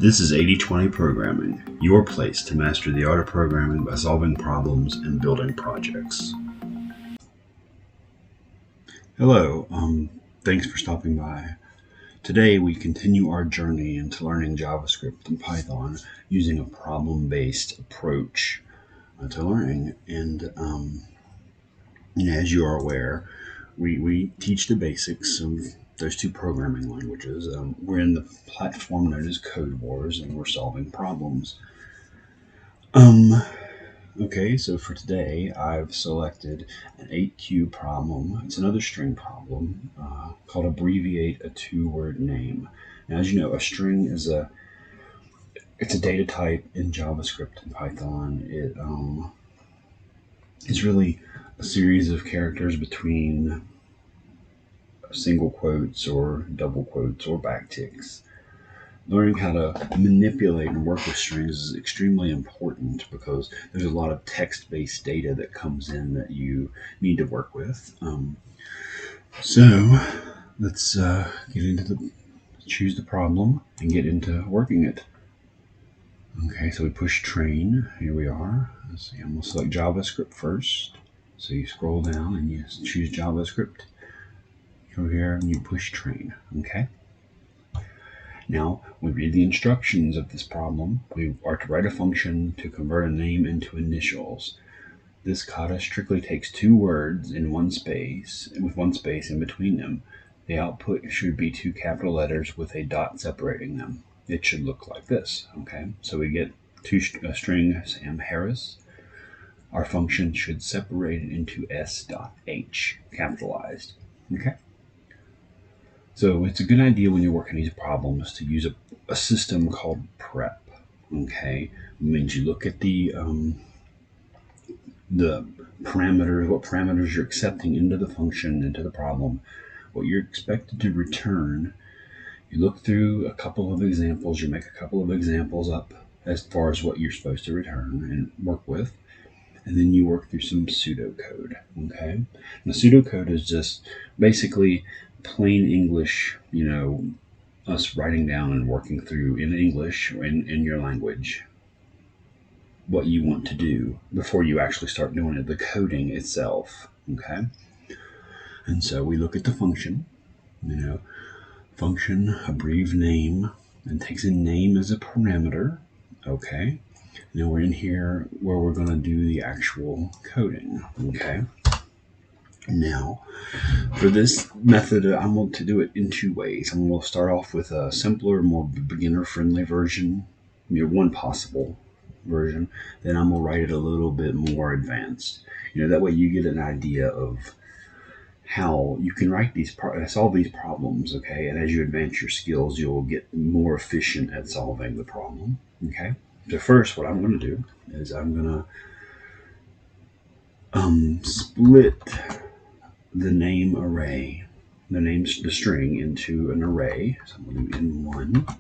This is 80/20 Programming, your place to master the art of programming by solving problems and building projects. Hello, thanks for stopping by. Today we continue our journey into learning JavaScript and Python using a problem-based approach to learning. And as you are aware, we teach the basics of those two programming languages. We're in the platform known as codewars, and we're solving problems. Okay, so for today, I've selected an 8Q problem. It's another string problem called abbreviate a two-word name. Now, as you know, a string is it's a data type in JavaScript and Python. It's really a series of characters between single quotes or double quotes or backticks. Learning how to manipulate and work with strings is extremely important because there's a lot of text-based data that comes in that you need to work with. So let's get into choose the problem and get into working it. Okay, so we push train. Here we are. Let's see, I'm going to select JavaScript first. So you scroll down and you choose JavaScript. Go here and you push train. Okay. Now we read the instructions of this problem. We are to write a function to convert a name into initials. This kata strictly takes two words in one space, with one space in between them. The output should be two capital letters with a dot separating them. It should look like this. Okay, so we get a string Sam Harris. Our function should separate it into s.h, capitalized. Okay. So it's a good idea when you're working these problems to use a system called prep. Okay, it means you look at the parameters, what parameters you're accepting into the function, into the problem, what you're expected to return. You look through a couple of examples, you make a couple of examples up as far as what you're supposed to return and work with, and then you work through some pseudocode. Okay, and the pseudocode is just basically plain English, us writing down and working through in English or in your language what you want to do before you actually start doing it, the coding itself. Okay, and so we look at the function, function abbrev name, and takes a name as a parameter. Okay, now we're in here where we're going to do the actual coding. Okay. Now, for this method, I'm going to do it in two ways. I'm going to start off with a simpler, more beginner-friendly version, one possible version. Then I'm going to write it a little bit more advanced. That way you get an idea of how you can write solve these problems. Okay, and as you advance your skills, you'll get more efficient at solving the problem. Okay. So first, what I'm going to do is I'm going to split the name array, the string into an array. So I'm going to do in1.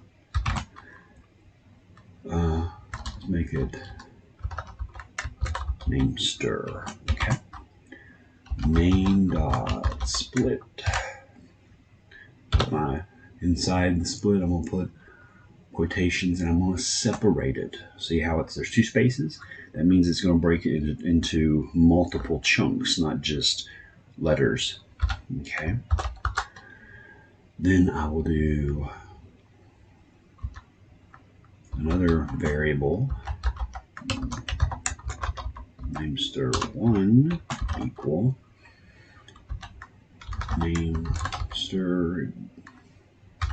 Let's make it name stir. Okay. Name dot split. Inside the split, I'm going to put quotations, and I'm going to separate it. See how there's two spaces? That means it's going to break it into multiple chunks, not just letters. Okay. Then I will do another variable, name stir1 equal name stir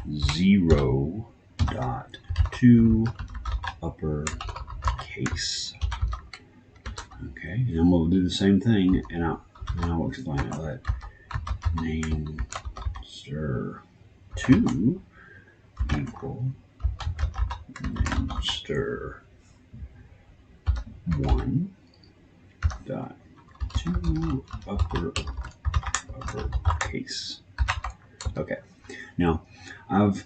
0.2 uppercase. Okay, and I'm going to do the same thing, and I'll explain it. Let name stir 2 equal name stir 1.2 uppercase. Okay, now I've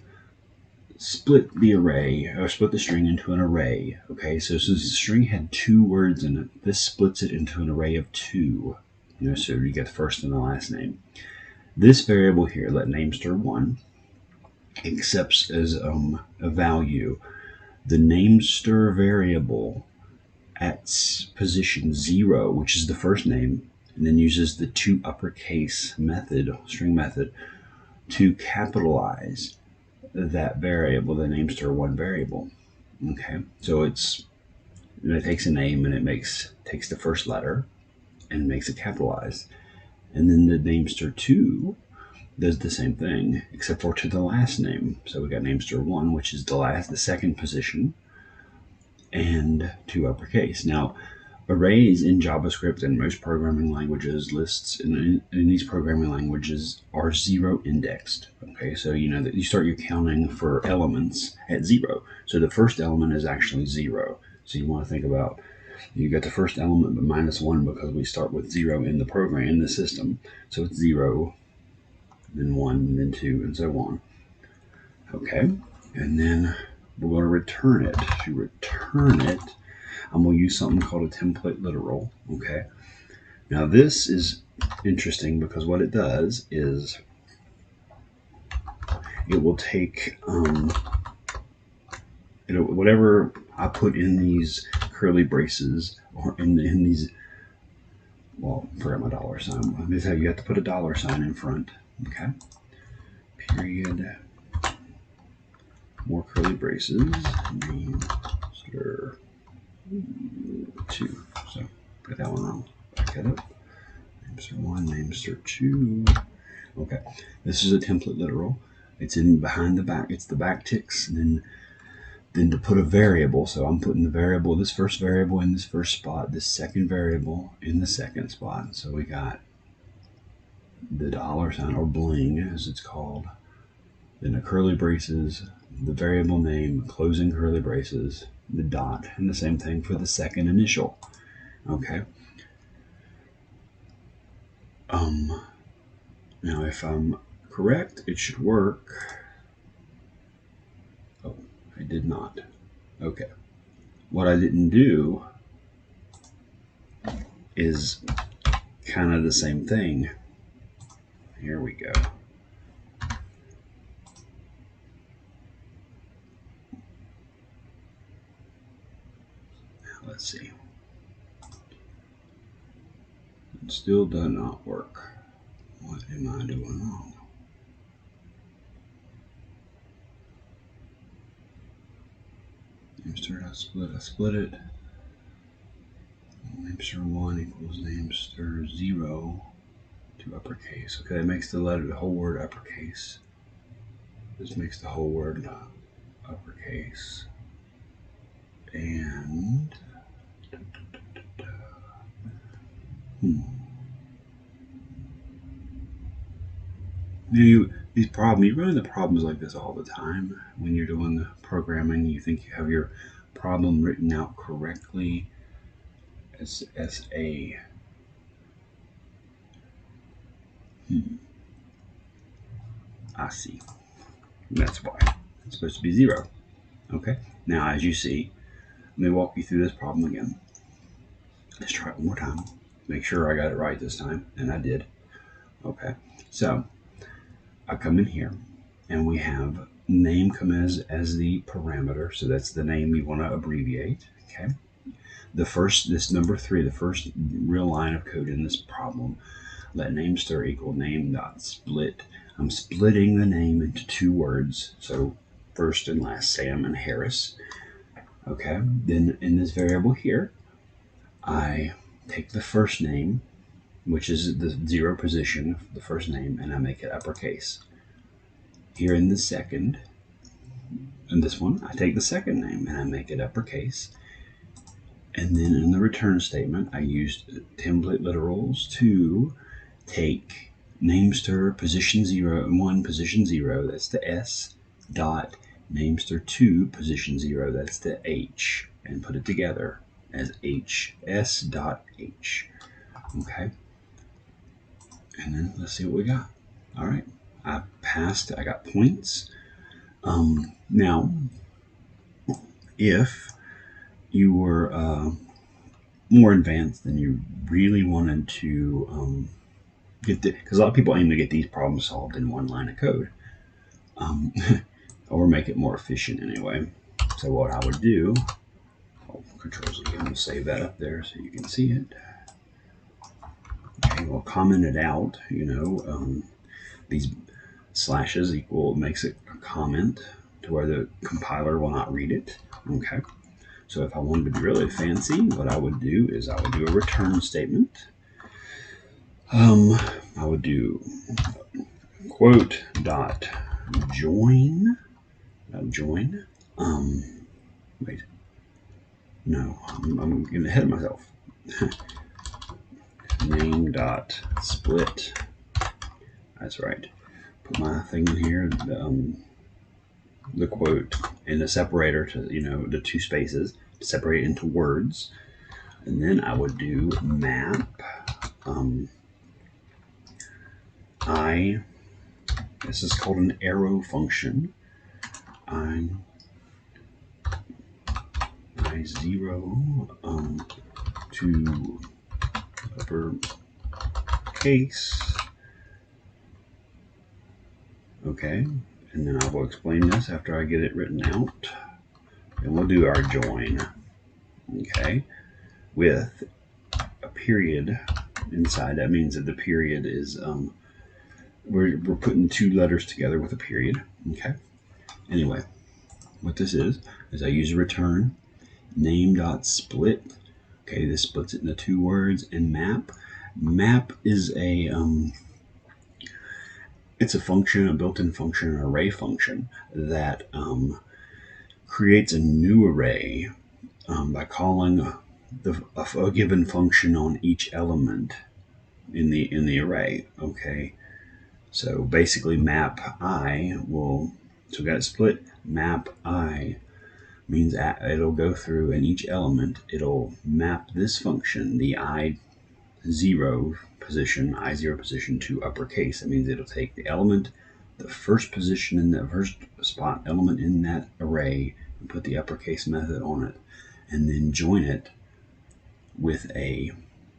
split the array, or split the string into an array. Okay, so since the string had two words in it, this splits it into an array of two. So you get the first and the last name. This variable here, let name stir1, accepts as a value the namester variable at position 0, which is the first name, and then uses the to uppercase method, string method, to capitalize that variable, the namester1 variable. Okay, so it takes a name and it takes the first letter and makes it capitalized, and then the namester2 does the same thing except for to the last name. So we got namester1, which is the second position, and to uppercase. Now, arrays in JavaScript and most programming languages, lists in these programming languages are 0 indexed. Okay, so you know that you start your counting for elements at 0. So the first element is actually 0. So you want to think about, you got the first element but -1 because we start with 0 in the program, in the system. So it's 0, then 1, then 2, and so on. Okay, and then we're going to return it. To return it, I'm going to use something called a template literal. Okay, now this is interesting because what it does is it will take whatever I put in these curly braces or in these, well, I forgot my $sign. This is how you have to put a $sign in front. Okay, period, more curly braces, namester2. So got that one wrong. Back it up. Namester1, namester2. Okay, this is a template literal. It's in behind the back. It's the backticks, and then to put a variable. So I'm putting the variable, this first variable in this first spot, this second variable in the second spot. So we got the $sign, or bling as it's called, then the curly braces, the variable name, closing curly braces, the dot, and the same thing for the second initial. Okay. Now if I'm correct, it should work. Oh, I did not. Okay. What I didn't do is kind of the same thing. Here we go. Let's see. It still does not work. What am I doing wrong? Namester, I split it. Namester1 equals namester0 to uppercase. Okay, that makes the whole word uppercase. This makes the whole word uppercase. And you run into problems like this all the time when you're doing the programming. You think you have your problem written out correctly as a I see. That's why it's supposed to be 0. Okay. Now, as you see, let me walk you through this problem again. Let's try it one more time. Make sure I got it right this time, and I did. Okay. So I come in here, and we have name come as the parameter. So that's the name you want to abbreviate. Okay. This number 3, the first real line of code in this problem, let namester equal name dot split. I'm splitting the name into 2 words. So first and last, Sam and Harris. Okay. Then in this variable here, I take the first name, which is the 0 position, the first name, and I make it uppercase. Here in the second, in this one, I take the second name and I make it uppercase. And then in the return statement, I used template literals to take namester position 0 and 1 position 0, that's the S, dot namester2 position 0, that's the H, and put it together as HS dot H. Okay. And then let's see what we got. All right. I passed. I got points. Now, if you were more advanced and you really wanted to get because a lot of people aim to get these problems solved in one line of code, or make it more efficient anyway. So what I would do, Control Z, I'm going to save that up there so you can see it. Okay, we'll comment it out. These slashes equal makes it a comment to where the compiler will not read it. Okay. So if I wanted to be really fancy, what I would do is I would do a return statement. I would do quote dot join. Wait. No, I'm getting ahead of myself. Name dot split. That's right. Put my thing in here. The quote and the separator to the two spaces to separate into words, and then I would do map this is called an arrow function. I 0 to uppercase. Okay, and then I will explain this after I get it written out. And we'll do our join, okay, with a period inside. That means that the period is, we're putting two letters together with a period, okay? Anyway, what this is I use a return, name.split. Okay, this splits it into two words, and map. Map is it's a function, a built-in function, an array function that creates a new array by calling a given function on each element in the array. Okay, so basically map I will, so we got it split. Map I means it'll go through, and each element it'll map this function, the I0 position to uppercase. That means it'll take the element, the first position in the first spot element in that array, and put the uppercase method on it, and then join it with a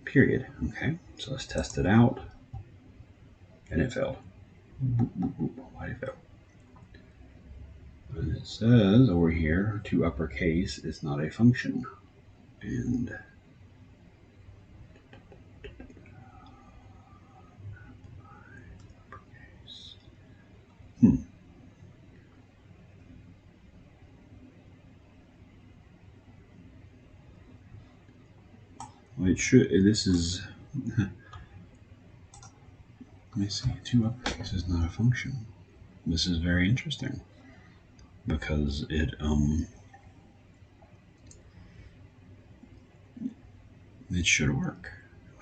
period. Okay, so let's test it out. And it failed. Why did it fail? And it says over here, to uppercase is not a function. And well, it should. This is. Let me see. To uppercase is not a function. This is very interesting because it should work.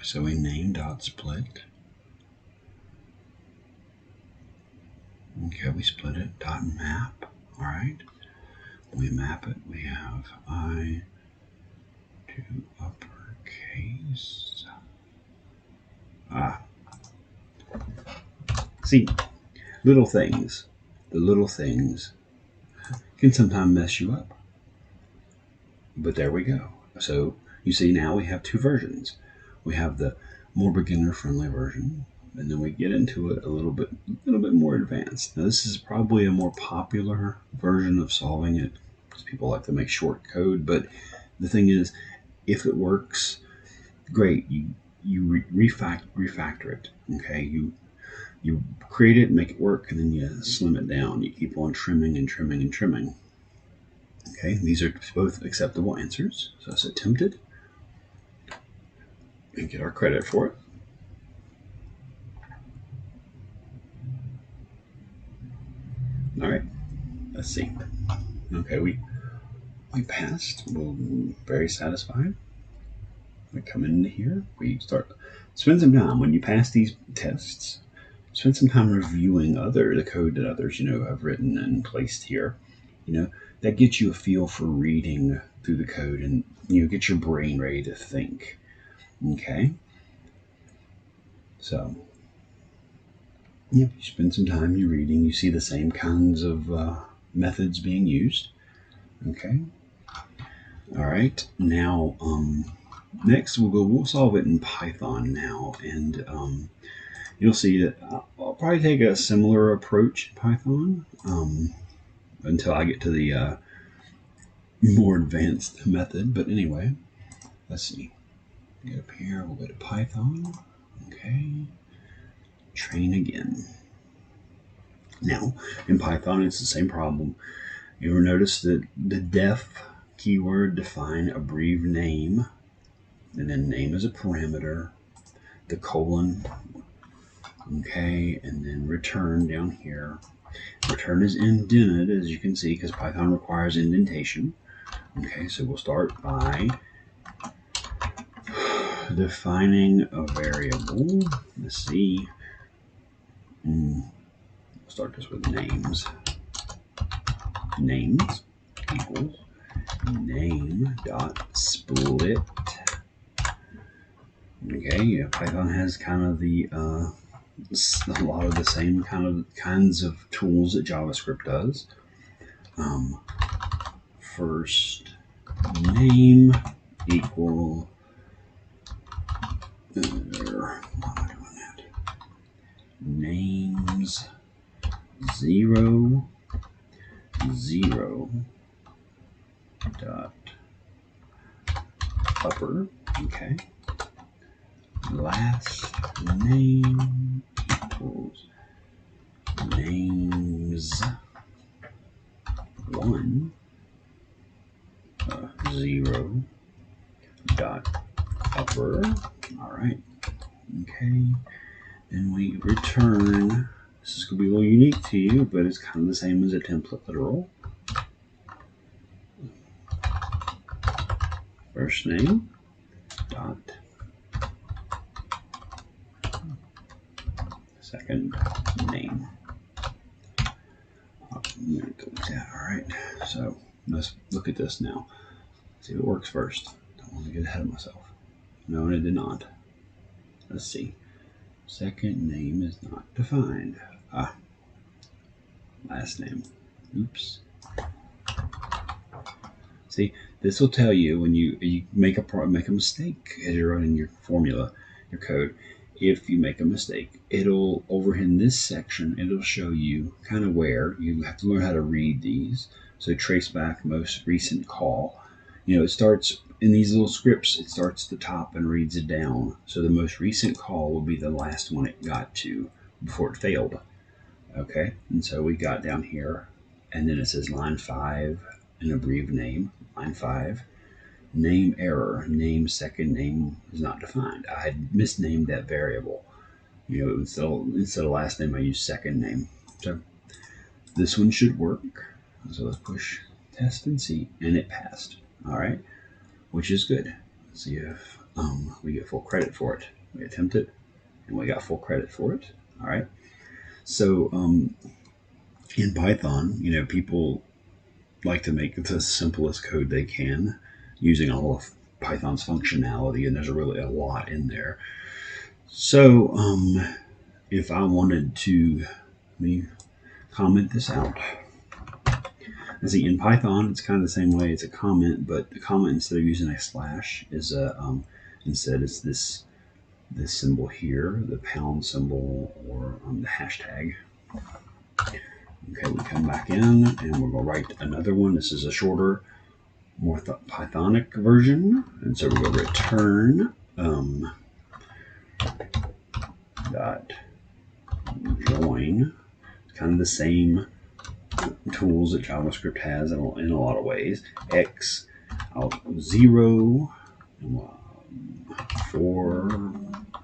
So we name dot split. Okay, we split it. Dot map. All right. We map it. We have I to uppercase. See, little things. The little things can sometimes mess you up. But there we go. So you see, now we have two versions. We have the more beginner-friendly version, and then we get into it a little bit more advanced. Now, this is probably a more popular version of solving it because people like to make short code. But the thing is, if it works, great. You refactor it. Okay, you create it, make it work, and then you slim it down. You keep on trimming and trimming and trimming. Okay, these are both acceptable answers. So let's attempt it and get our credit for it. All right, let's see. Okay, we passed. We're very satisfied. We come in here. We spend some time when you pass these tests. Spend some time reviewing the code that others have written and placed here. That gets you a feel for reading through the code, and get your brain ready to think. Okay, so you spend some time, you're reading, you see the same kinds of methods being used. Okay, all right. Now, next we'll solve it in Python now, and you'll see that I'll probably take a similar approach in Python until I get to the more advanced method. But anyway, let's see. Get up here. We'll go to Python. Okay. Train again. Now, in Python, it's the same problem. You ever notice that the def keyword define a brief name, and then name is a parameter, the colon, okay, and then return down here. Return is indented, as you can see, because Python requires indentation. Okay, so we'll start by defining a variable. Let's see. We'll start this with names. Names equals name dot split. Okay, yeah, Python has kind of a lot of the same kinds of tools that JavaScript does. First name equal names 0 0 dot upper. Okay. Last name equals names 1 0 dot upper. All right. Okay. And we return. This is going to be a little unique to you, but it's kind of the same as a template literal. First name dot second name. All right. So let's look at this now. See if it works first. Don't want to get ahead of myself. No, it did not. Let's see. Second name is not defined. Last name. Oops. See, this will tell you when you make a mistake as you're running your formula, your code. If you make a mistake, it'll over in this section, it'll show you kind of where you have to learn how to read these. So trace back most recent call. It starts in these little scripts, it starts at the top and reads it down. So the most recent call will be the last one it got to before it failed. Okay, and so we got down here, and then it says line 5, an abbreviated name, line 5, name error, name second name is not defined. I had misnamed that variable. Instead of last name, I used second name. So this one should work. So let's push test and see, and it passed. All right, which is good. Let's see if we get full credit for it. We attempt it, and we got full credit for it. All right. So in Python, people like to make the simplest code they can using all of Python's functionality, and there's really a lot in there. So if I wanted to, let me comment this out. See, in Python, it's kind of the same way. It's a comment, but the comment, instead of using a slash, is instead it's this symbol here, the pound symbol, or the hashtag. Okay, we come back in, and we're going to write another one. This is a shorter, more Pythonic version, and so we're going to return dot join. It's kind of the same tools that JavaScript has in a lot of ways. X 0 for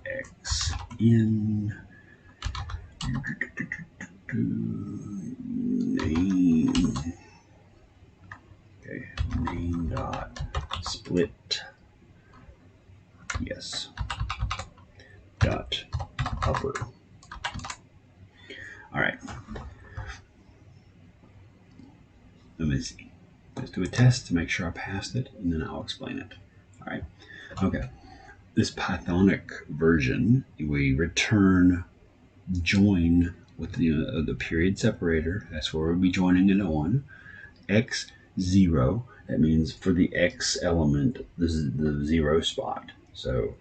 X in name. Okay, name dot split. Yes. Dot upper. All right. Let me see. Let's do a test to make sure I passed it, and then I'll explain it. All right. Okay. This Pythonic version, we return join with the period separator. That's where we'll be joining an on. X 0. That means for the X element, this is the 0 spot. So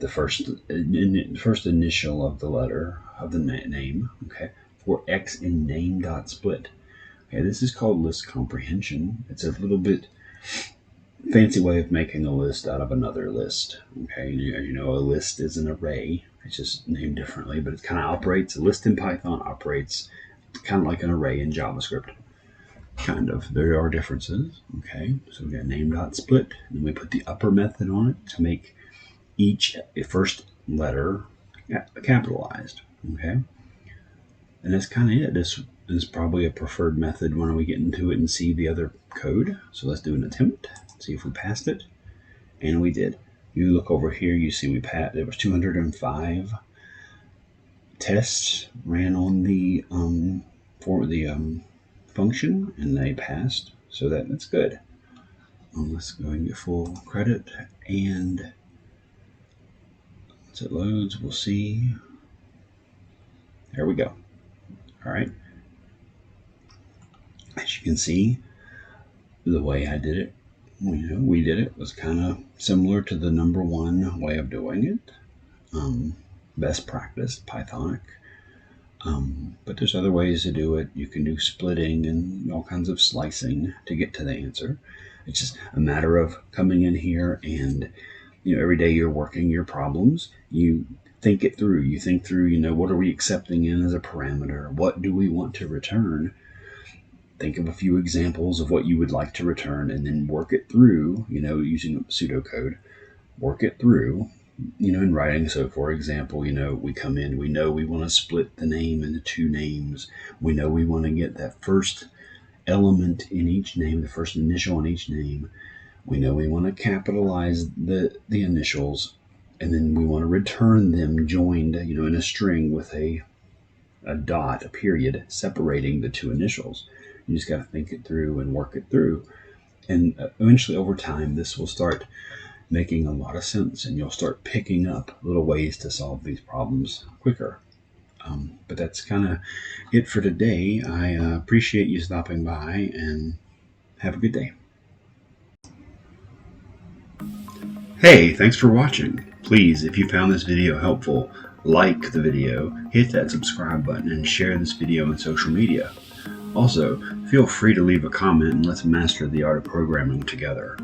the first initial of the letter of the name. Okay. For X in name dot split. Okay, this is called list comprehension. It's a little bit fancy way of making a list out of another list. Okay, as you know, a list is an array. It's just named differently, but it kind of operates. A list in Python operates kind of like an array in JavaScript. Kind of. There are differences. Okay, so we got name.split, and then we put the upper method on it to make each first letter capitalized. Okay, and that's kind of it. This is probably a preferred method when we get into it and see the other code. So let's do an attempt, see if we passed it, and we did. You look over here, you see we passed. There was 205 tests ran on the for the function, and they passed. So that's good. Let's go and get full credit, and once it loads, we'll see. There we go. All right. As you can see, the way I did it, we did it was kind of similar to the number one way of doing it. Best practice, Pythonic. But there's other ways to do it. You can do splitting and all kinds of slicing to get to the answer. It's just a matter of coming in here and, every day you're working your problems. You think it through. You think through, what are we accepting in as a parameter? What do we want to return? Think of a few examples of what you would like to return, and then work it through, using pseudocode. Work it through, in writing. So for example, we come in, we know we want to split the name into two names. We know we want to get that first element in each name, the first initial in each name. We know we want to capitalize the initials, and then we want to return them joined, in a string with a dot, a period, separating the two initials. You just got to think it through and work it through. And eventually, over time, this will start making a lot of sense, and you'll start picking up little ways to solve these problems quicker. But that's kind of it for today. I appreciate you stopping by, and have a good day. Hey, thanks for watching. Please, if you found this video helpful, like the video, hit that subscribe button, and share this video on social media. Also, feel free to leave a comment, and let's master the art of programming together.